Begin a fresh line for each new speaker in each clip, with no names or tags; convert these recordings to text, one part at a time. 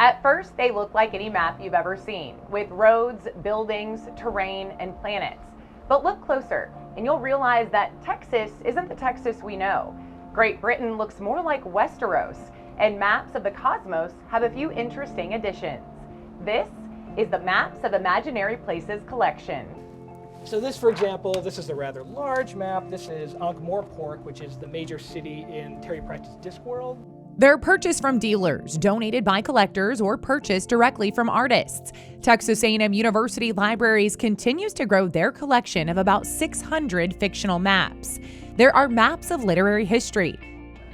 At first, they look like any map you've ever seen, with roads, buildings, terrain, and planets. But look closer, and you'll realize that Texas isn't the Texas we know. Great Britain looks more like Westeros, and Maps of the Cosmos have a few interesting additions. This is the Maps of Imaginary Places collection.
So this, for example, this is a rather large map. This is Ankh-Morpork, which is the major city in Terry Pratchett's Discworld.
They're purchased from dealers, donated by collectors, or purchased directly from artists. Texas A&M University Libraries continues to grow their collection of about 600 fictional maps. There are maps of literary history.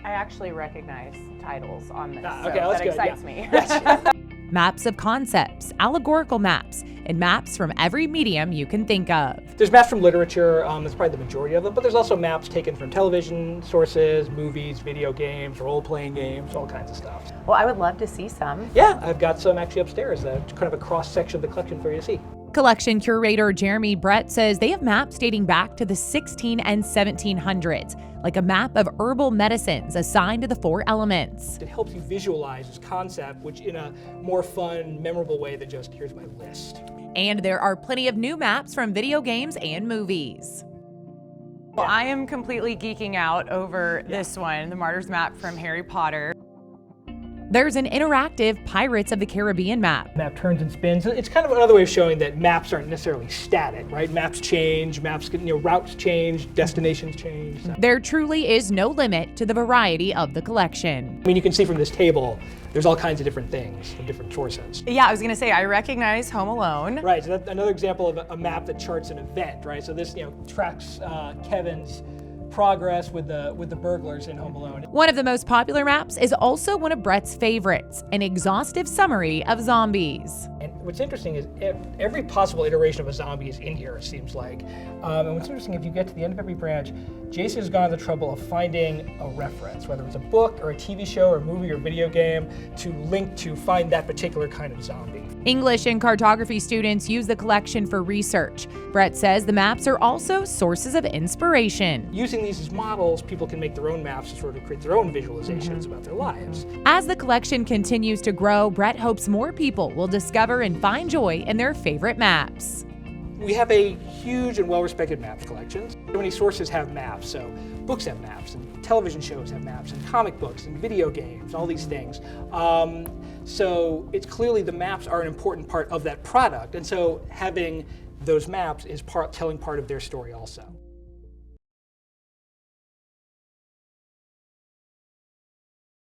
I actually recognize titles on this,
Okay,
so
that's
that
good,
excites
yeah.
me.
Maps of concepts, allegorical maps, and maps from every medium you can think of.
There's maps from literature, that's probably the majority of them, but there's also maps taken from television sources, movies, video games, role-playing games, all kinds of stuff.
Well, I would love to see some.
Yeah, I've got some actually upstairs, kind of a cross-section of the collection for you to see.
Collection curator Jeremy Brett says they have maps dating back to the 16 and 1700s, like a map of herbal medicines assigned to the 4 elements.
It helps you visualize this concept, which in a more fun, memorable way than just, here's my list.
And there are plenty of new maps from video games and movies.
Well, I am completely geeking out over this one, the Martyr's Map from Harry Potter.
There's an interactive Pirates of the Caribbean map.
Map turns and spins. It's kind of another way of showing that maps aren't necessarily static, right? Maps change, routes change, destinations change. So.
There truly is no limit to the variety of the collection.
I mean, you can see from this table, there's all kinds of different things from different sources.
Yeah, I was gonna say, I recognize Home Alone.
Right, so that's another example of a map that charts an event, right? So this, tracks Kevin's progress with the burglars in Home Alone.
One of the most popular maps is also one of Brett's favorites, an exhaustive summary of zombies.
And what's interesting is every possible iteration of a zombie is in here, it seems like. And what's interesting, if you get to the end of every branch, Jason has gone to the trouble of finding a reference, whether it's a book or a TV show or a movie or video game, to link to find that particular kind of zombie.
English and cartography students use the collection for research. Brett says the maps are also sources of inspiration.
Using these as models, people can make their own maps to sort of create their own visualizations about their lives.
As the collection continues to grow, Brett hopes more people will discover and find joy in their favorite maps.
We have a huge and well-respected maps collection. So many sources have maps, so books have maps, and television shows have maps, and comic books, and video games, all these things. So it's clearly the maps are an important part of that product, and so having those maps is telling part of their story also.